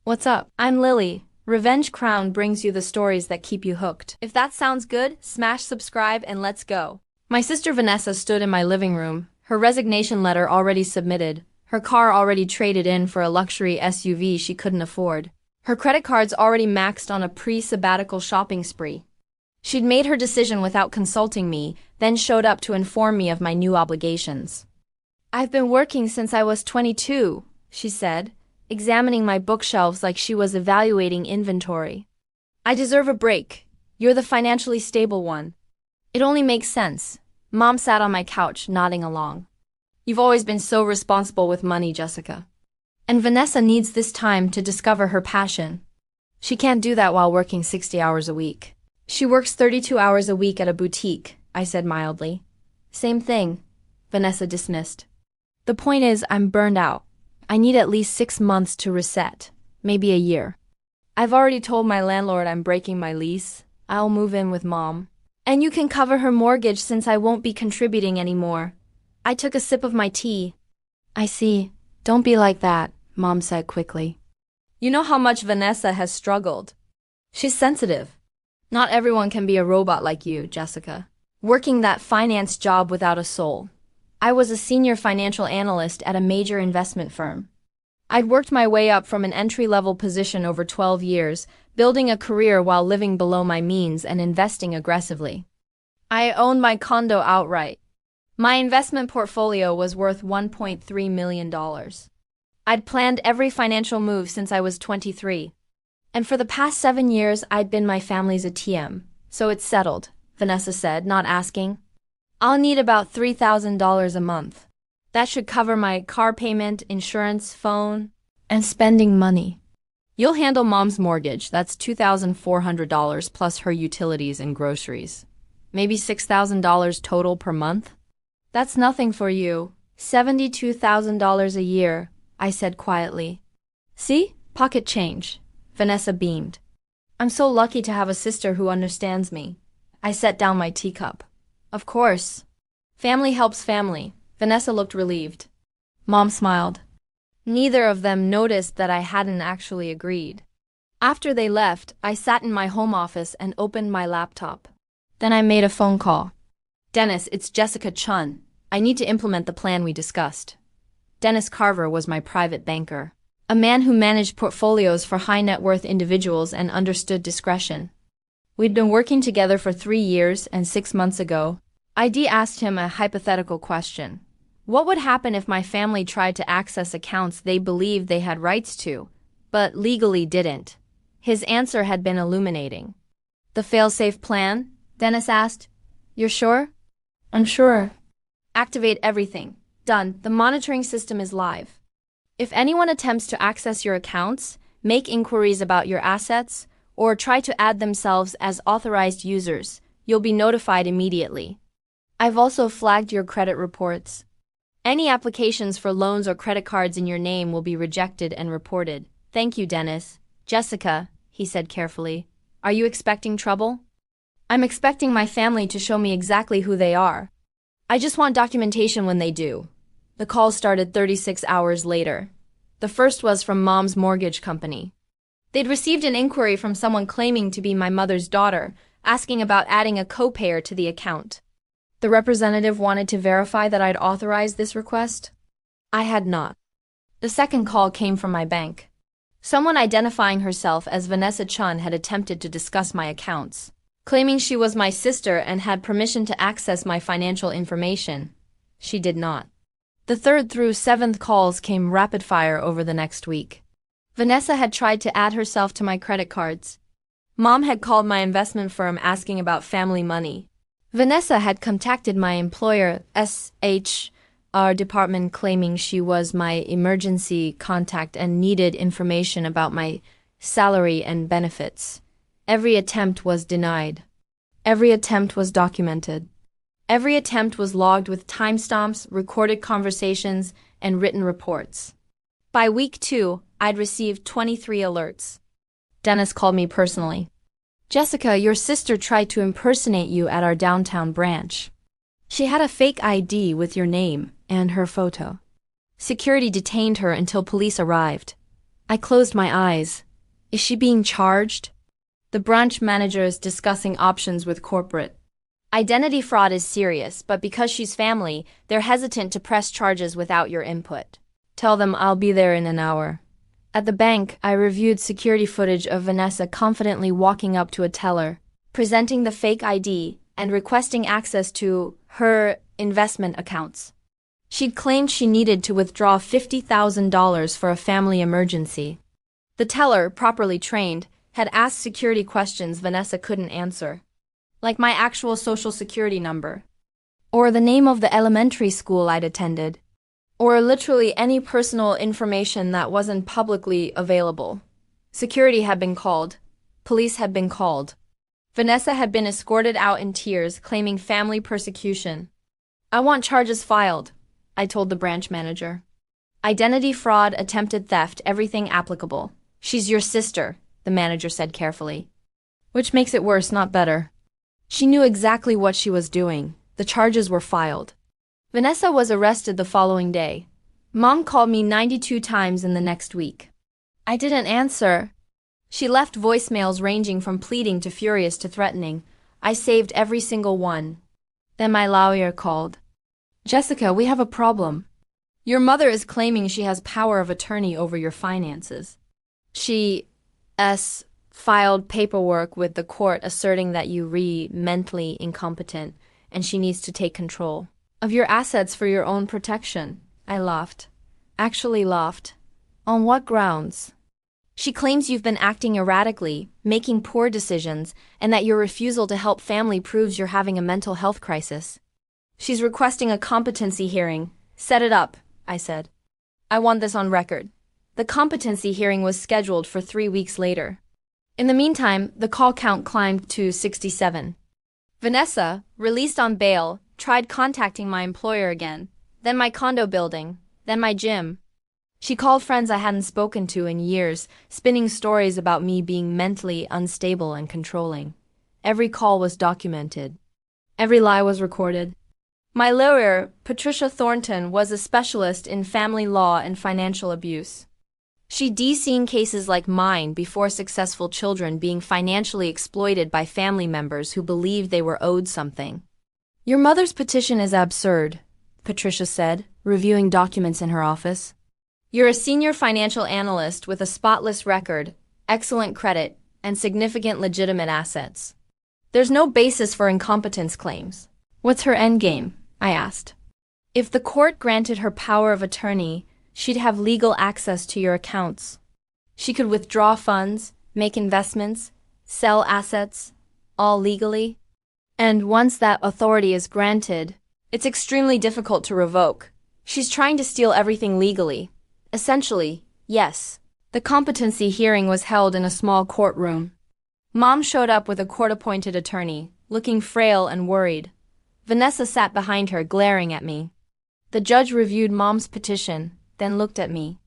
What's up? I'm Lily. Revenge Crown brings you the stories that keep you hooked. If that sounds good, smash subscribe and let's go. My sister Vanessa stood in my living room, her resignation letter already submitted, her car already traded in for a luxury SUV she couldn't afford. Her credit cards already maxed on a pre-sabbatical shopping spree. She'd made her decision without consulting me, then showed up to inform me of my new obligations. I've been working since I was 22, she said, examining my bookshelves like she was evaluating inventory. I deserve a break. You're the financially stable one. It only makes sense. Mom sat on my couch, nodding along. You've always been so responsible with money, Jessica. And Vanessa needs this time to discover her passion. She can't do that while working 60 hours a week. She works 32 hours a week at a boutique, I said mildly. Same thing, Vanessa dismissed. The point is, I'm burned out. I need at least 6 months to reset, maybe a year. I've already told my landlord I'm breaking my lease. I'll move in with Mom. And you can cover her mortgage since I won't be contributing anymore. I took a sip of my tea. I see. Don't be like that, Mom said quickly. You know how much Vanessa has struggled. She's sensitive. Not everyone can be a robot like you, Jessica. Working that finance job without a soul. I was a senior financial analyst at a major investment firm. I'd worked my way up from an entry-level position over 12 years, building a career while living below my means and investing aggressively. I owned my condo outright. My investment portfolio was worth $1.3 million. I'd planned every financial move since I was 23. And for the past 7 years, I'd been my family's ATM. So it's settled, Vanessa said, not asking. I'll need about $3,000 a month. That should cover my car payment, insurance, phone, and spending money. You'll handle Mom's mortgage. That's $2,400 plus her utilities and groceries. Maybe $6,000 total per month? That's nothing for you. $72,000 a year, I said quietly. See? Pocket change. Vanessa beamed. I'm so lucky to have a sister who understands me. I set down my teacup. Of course. Family helps family. Vanessa looked relieved. Mom smiled. Neither of them noticed that I hadn't actually agreed. After they left, I sat in my home office and opened my laptop. Then I made a phone call. Dennis, it's Jessica Chun. I need to implement the plan we discussed. Dennis Carver was my private banker. A man who managed portfolios for high-net-worth individuals and understood discretion. We'd been working together for 3 years, and 6 months ago, ID asked him a hypothetical question. What would happen if my family tried to access accounts they believed they had rights to, but legally didn't? His answer had been illuminating. The fail-safe plan? Dennis asked. You're sure? I'm sure. Activate everything. Done. The monitoring system is live. If anyone attempts to access your accounts, make inquiries about your assets, or try to add themselves as authorized users, you'll be notified immediately. I've also flagged your credit reports. Any applications for loans or credit cards in your name will be rejected and reported. Thank you, Dennis. Jessica, he said carefully, are you expecting trouble? I'm expecting my family to show me exactly who they are. I just want documentation when they do. The call started 36 hours later. The first was from Mom's mortgage company. They'd received an inquiry from someone claiming to be my mother's daughter, asking about adding a co-payer to the account. The representative wanted to verify that I'd authorized this request. I had not. The second call came from my bank. Someone identifying herself as Vanessa Chun had attempted to discuss my accounts, claiming she was my sister and had permission to access my financial information. She did not. The third through seventh calls came rapid-fire over the next week. Vanessa had tried to add herself to my credit cards. Mom had called my investment firm asking about family money. Vanessa had contacted my employer, SHR department, claiming she was my emergency contact and needed information about my salary and benefits. Every attempt was denied. Every attempt was documented. Every attempt was logged with timestamps, recorded conversations, and written reports. By week 2, I'd received 23 alerts. Dennis called me personally. Jessica, your sister tried to impersonate you at our downtown branch. She had a fake ID with your name and her photo. Security detained her until police arrived. I closed my eyes. Is she being charged? The branch manager is discussing options with corporate. Identity fraud is serious, but because she's family, they're hesitant to press charges without your input. Tell them I'll be there in an hour. At the bank, I reviewed security footage of Vanessa confidently walking up to a teller, presenting the fake ID, and requesting access to her investment accounts. She'd claimed she needed to withdraw $50,000 for a family emergency. The teller, properly trained, had asked security questions Vanessa couldn't answer, like my actual social security number, or the name of the elementary school I'd attended, or literally any personal information that wasn't publicly available. Security had been called. Police had been called. Vanessa had been escorted out in tears, claiming family persecution. I want charges filed, I told the branch manager. Identity fraud, attempted theft, everything applicable. She's your sister, the manager said carefully. Which makes it worse, not better. She knew exactly what she was doing. The charges were filed. Vanessa was arrested the following day. Mom called me 92 times in the next week. I didn't answer. She left voicemails ranging from pleading to furious to threatening. I saved every single one. Then my lawyer called. Jessica, we have a problem. Your mother is claiming she has power of attorney over your finances. She filed paperwork with the court asserting that you're mentally incompetent and she needs to take control of your assets for your own protection. I laughed. Actually laughed. On what grounds? She claims you've been acting erratically, making poor decisions, and that your refusal to help family proves you're having a mental health crisis. She's requesting a competency hearing. Set it up, I said. I want this on record. The competency hearing was scheduled for 3 weeks later. In the meantime, the call count climbed to 67. Vanessa, released on bail, tried contacting my employer again, then my condo building, then my gym. She called friends I hadn't spoken to in years, spinning stories about me being mentally unstable and controlling. Every call was documented. Every lie was recorded. My lawyer, Patricia Thornton, was a specialist in family law and financial abuse. She'd seen cases like mine before, successful children being financially exploited by family members who believed they were owed something. Your mother's petition is absurd, Patricia said, reviewing documents in her office. You're a senior financial analyst with a spotless record, excellent credit, and significant legitimate assets. There's no basis for incompetence claims. What's her endgame? I asked. If the court granted her power of attorney, she'd have legal access to your accounts. She could withdraw funds, make investments, sell assets, all legally. And once that authority is granted, it's extremely difficult to revoke. She's trying to steal everything legally. Essentially, yes. The competency hearing was held in a small courtroom. Mom showed up with a court-appointed attorney, looking frail and worried. Vanessa sat behind her, glaring at me. The judge reviewed Mom's petition, then looked at me.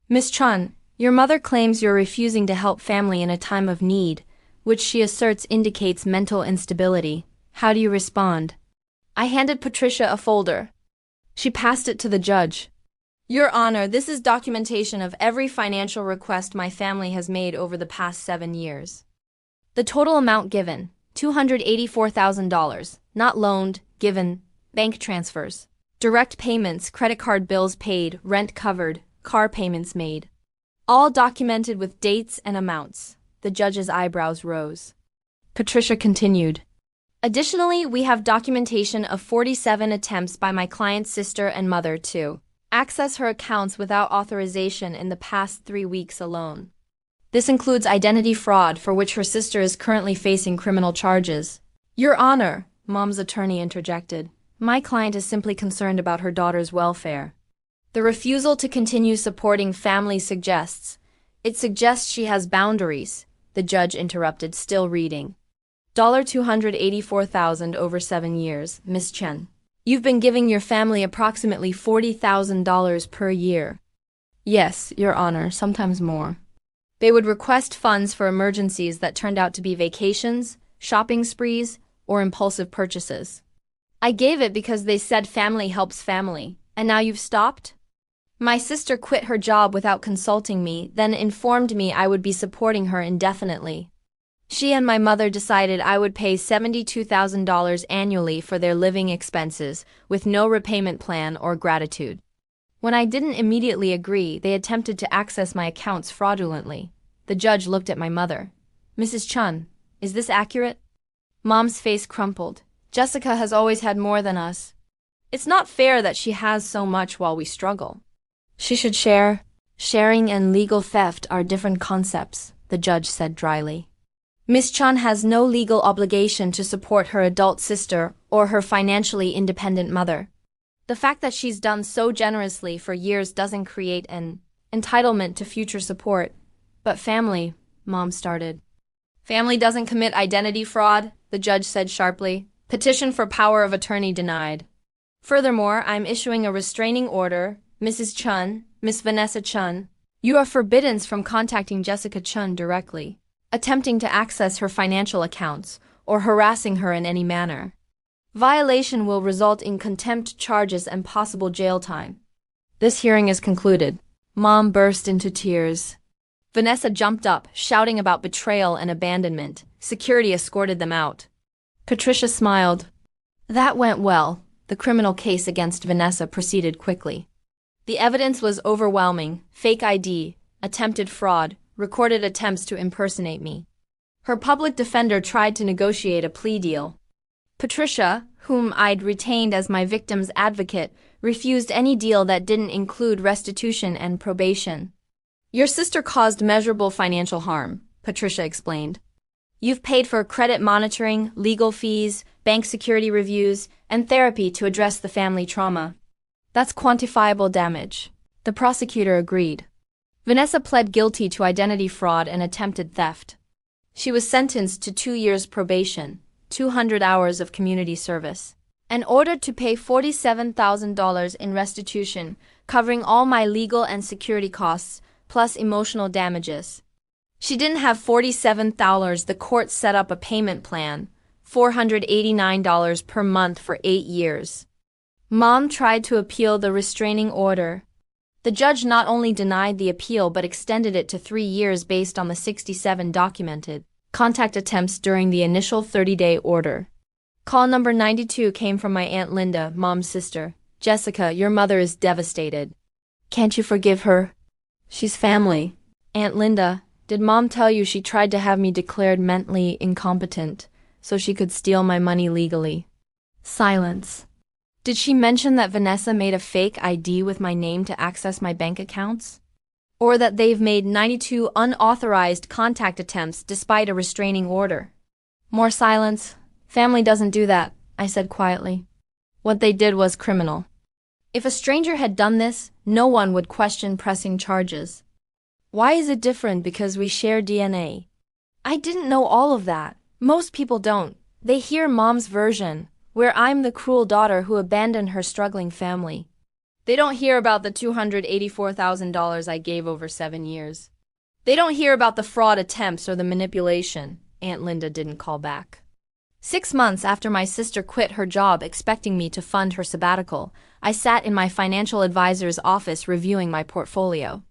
Miss Chun, your mother claims you're refusing to help family in a time of need, which she asserts indicates mental instability. How do you respond? I handed Patricia a folder. She passed it to the judge. Your Honor, this is documentation of every financial request my family has made over the past 7 years. The total amount given, $284,000, not loaned, given, bank transfers, direct payments, credit card bills paid, rent covered, car payments made. All documented with dates and amounts. The judge's eyebrows rose. Patricia continued. Additionally, we have documentation of 47 attempts by my client's sister and mother to access her accounts without authorization in the past 3 weeks alone. This includes identity fraud, for which her sister is currently facing criminal charges. Your Honor, Mom's attorney interjected, my client is simply concerned about her daughter's welfare. The refusal to continue supporting family suggests she has boundaries, the judge interrupted, still reading. $284,000 over 7 years, Miss Chen. You've been giving your family approximately $40,000 per year. Yes, Your Honor, sometimes more. They would request funds for emergencies that turned out to be vacations, shopping sprees, or impulsive purchases. I gave it because they said family helps family, and now you've stopped? My sister quit her job without consulting me, then informed me I would be supporting her indefinitely. She and my mother decided I would pay $72,000 annually for their living expenses, with no repayment plan or gratitude. When I didn't immediately agree, they attempted to access my accounts fraudulently. The judge looked at my mother. Mrs. Chun, is this accurate? Mom's face crumpled. Jessica has always had more than us. It's not fair that she has so much while we struggle. She should share. Sharing and legal theft are different concepts, the judge said dryly. Miss Chun has no legal obligation to support her adult sister or her financially independent mother. The fact that she's done so generously for years doesn't create an entitlement to future support. But family, Mom started. Family doesn't commit identity fraud, the judge said sharply. Petition for power of attorney denied. Furthermore, I'm issuing a restraining order. Mrs. Chun, Miss Vanessa Chun, you are forbidden from contacting Jessica Chun directly, attempting to access her financial accounts, or harassing her in any manner. Violation will result in contempt charges and possible jail time. This hearing is concluded. Mom burst into tears. Vanessa jumped up, shouting about betrayal and abandonment. Security escorted them out. Patricia smiled. That went well. The criminal case against Vanessa proceeded quickly. The evidence was overwhelming: fake ID, attempted fraud, recorded attempts to impersonate me. Her public defender tried to negotiate a plea deal. Patricia, whom I'd retained as my victim's advocate, refused any deal that didn't include restitution and probation. Your sister caused measurable financial harm, Patricia explained. You've paid for credit monitoring, legal fees, bank security reviews, and therapy to address the family trauma. That's quantifiable damage. The prosecutor agreed. Vanessa pled guilty to identity fraud and attempted theft. She was sentenced to 2 years probation, 200 hours of community service, and ordered to pay $47,000 in restitution, covering all my legal and security costs, plus emotional damages. She didn't have $47,000. The court set up a payment plan, $489 per month for 8 years. Mom tried to appeal the restraining order. The judge not only denied the appeal but extended it to 3 years based on the 67 documented contact attempts during the initial 30-day order. Call number 92 came from my Aunt Linda, Mom's sister. Jessica, your mother is devastated. Can't you forgive her? She's family. Aunt Linda, did Mom tell you she tried to have me declared mentally incompetent so she could steal my money legally? Silence. Did she mention that Vanessa made a fake ID with my name to access my bank accounts? Or that they've made 92 unauthorized contact attempts despite a restraining order? More silence. Family doesn't do that, I said quietly. What they did was criminal. If a stranger had done this, no one would question pressing charges. Why is it different because we share DNA? I didn't know all of that. Most people don't. They hear Mom's version, where I'm the cruel daughter who abandoned her struggling family. They don't hear about the $284,000 I gave over 7 years. They don't hear about the fraud attempts or the manipulation. Aunt Linda didn't call back. 6 months after my sister quit her job expecting me to fund her sabbatical, I sat in my financial advisor's office reviewing my portfolio.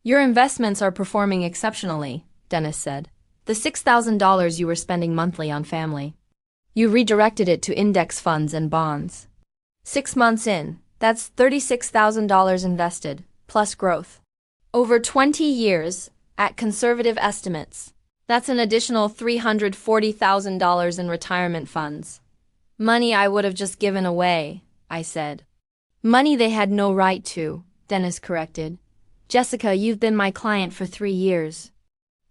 Your investments are performing exceptionally, Dennis said. The $6,000 you were spending monthly on family. You redirected it to index funds and bonds. 6 months in, that's $36,000 invested, plus growth. Over 20 years, at conservative estimates, that's an additional $340,000 in retirement funds. Money I would have just given away, I said. Money they had no right to, Dennis corrected. Jessica, you've been my client for 3 years.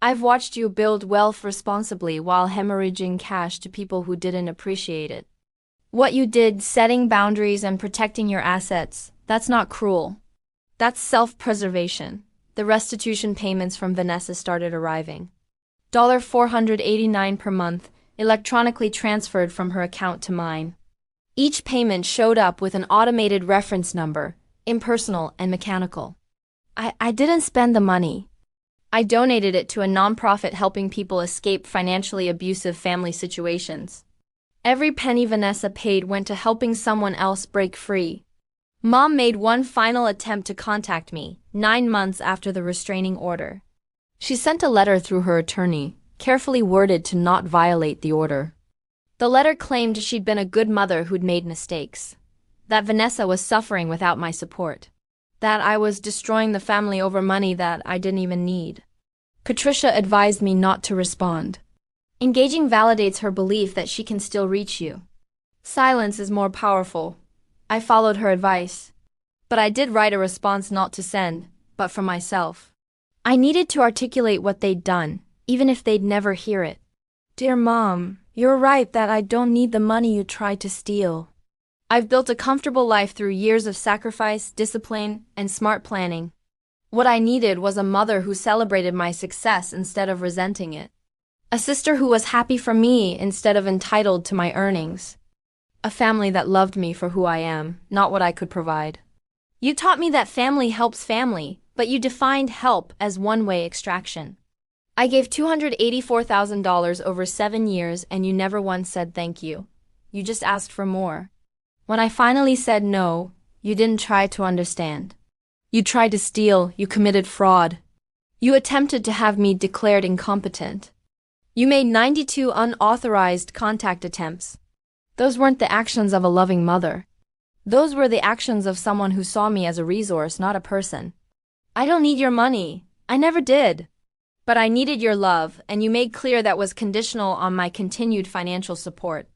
I've watched you build wealth responsibly while hemorrhaging cash to people who didn't appreciate it. What you did, setting boundaries and protecting your assets, that's not cruel. That's self-preservation. The restitution payments from Vanessa started arriving. $489 per month, electronically transferred from her account to mine. Each payment showed up with an automated reference number, impersonal and mechanical. I didn't spend the money. I donated it to a nonprofit helping people escape financially abusive family situations. Every penny Vanessa paid went to helping someone else break free. Mom made one final attempt to contact me, 9 months after the restraining order. She sent a letter through her attorney, carefully worded to not violate the order. The letter claimed she'd been a good mother who'd made mistakes, that Vanessa was suffering without my support, that I was destroying the family over money that I didn't even need. Patricia advised me not to respond. Engaging validates her belief that she can still reach you. Silence is more powerful. I followed her advice. But I did write a response not to send, but for myself. I needed to articulate what they'd done, even if they'd never hear it. Dear Mom, you're right that I don't need the money you tried to steal. I've built a comfortable life through years of sacrifice, discipline, and smart planning. What I needed was a mother who celebrated my success instead of resenting it. A sister who was happy for me instead of entitled to my earnings. A family that loved me for who I am, not what I could provide. You taught me that family helps family, but you defined help as one-way extraction. I gave $284,000 over 7 years and you never once said thank you. You just asked for more. When I finally said no, you didn't try to understand. You tried to steal, you committed fraud. You attempted to have me declared incompetent. You made 92 unauthorized contact attempts. Those weren't the actions of a loving mother. Those were the actions of someone who saw me as a resource, not a person. I don't need your money. I never did. But I needed your love, and you made clear that was conditional on my continued financial support.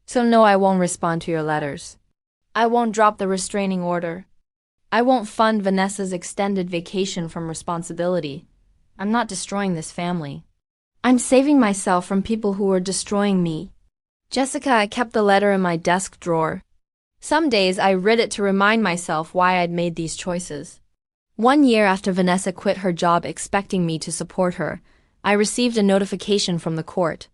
So no, I won't respond to your letters. I won't drop the restraining order. I won't fund Vanessa's extended vacation from responsibility. I'm not destroying this family. I'm saving myself from people who are destroying me. Jessica, I kept the letter in my desk drawer. Some days I read it to remind myself why I'd made these choices. 1 year after Vanessa quit her job expecting me to support her, I received a notification from the court.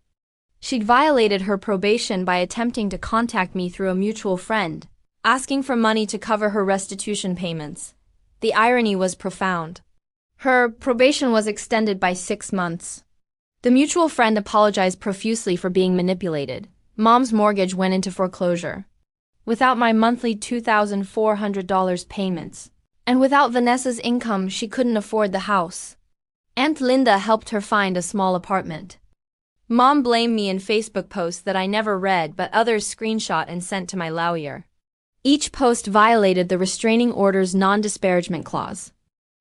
She'd violated her probation by attempting to contact me through a mutual friend, asking for money to cover her restitution payments. The irony was profound. Her probation was extended by 6 months. The mutual friend apologized profusely for being manipulated. Mom's mortgage went into foreclosure. Without my monthly $2,400 payments, and without Vanessa's income, she couldn't afford the house. Aunt Linda helped her find a small apartment. Mom blamed me in Facebook posts that I never read but others screenshot and sent to my lawyer. Each post violated the restraining order's non-disparagement clause.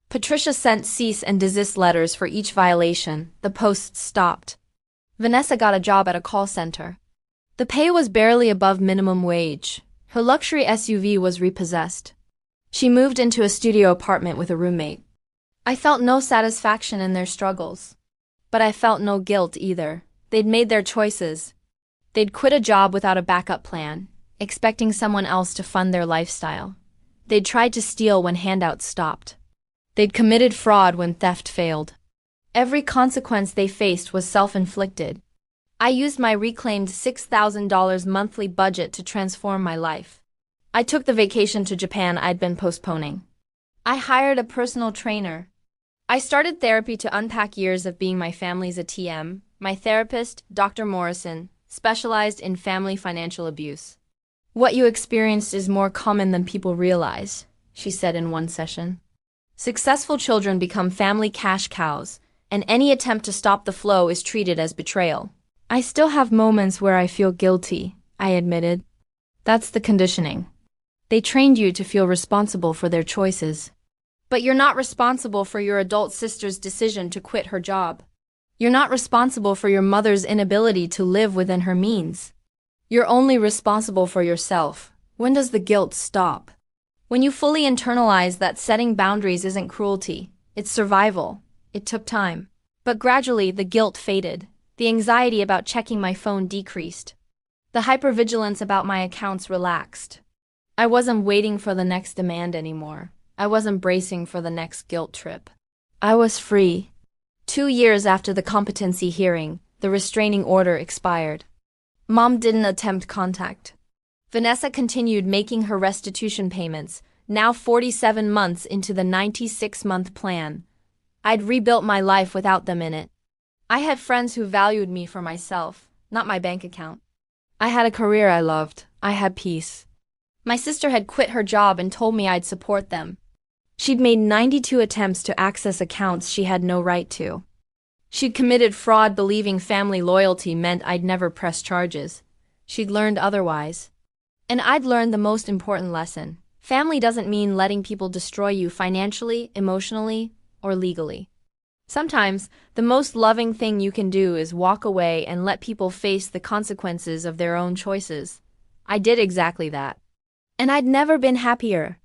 Patricia sent cease and desist letters for each violation. The posts stopped. Vanessa got a job at a call center. The pay was barely above minimum wage. Her luxury SUV was repossessed. She moved into a studio apartment with a roommate. I felt no satisfaction in their struggles. But I felt no guilt either. They'd made their choices. They'd quit a job without a backup plan, expecting someone else to fund their lifestyle. They'd tried to steal when handouts stopped. They'd committed fraud when theft failed. Every consequence they faced was self-inflicted. I used my reclaimed $6,000 monthly budget to transform my life. I took the vacation to Japan I'd been postponing. I hired a personal trainer. I started therapy to unpack years of being my family's ATM. My therapist, Dr. Morrison, specialized in family financial abuse. What you experienced is more common than people realize, she said in one session. Successful children become family cash cows, and any attempt to stop the flow is treated as betrayal. I still have moments where I feel guilty, I admitted. That's the conditioning. They trained you to feel responsible for their choices. But you're not responsible for your adult sister's decision to quit her job. You're not responsible for your mother's inability to live within her means. You're only responsible for yourself. When does the guilt stop? When you fully internalize that setting boundaries isn't cruelty, it's survival. It took time. But gradually the guilt faded. The anxiety about checking my phone decreased. The hypervigilance about my accounts relaxed. I wasn't waiting for the next demand anymore. I wasn't bracing for the next guilt trip. I was free. 2 years after the competency hearing, the restraining order expired. Mom didn't attempt contact. Vanessa continued making her restitution payments, now 47 months into the 96-month plan. I'd rebuilt my life without them in it. I had friends who valued me for myself, not my bank account. I had a career I loved. I had peace. My sister had quit her job and told me I'd support them. She'd made 92 attempts to access accounts she had no right to. She'd committed fraud believing family loyalty meant I'd never press charges. She'd learned otherwise. And I'd learned the most important lesson. Family doesn't mean letting people destroy you financially, emotionally, or legally. Sometimes, the most loving thing you can do is walk away and let people face the consequences of their own choices. I did exactly that. And I'd never been happier.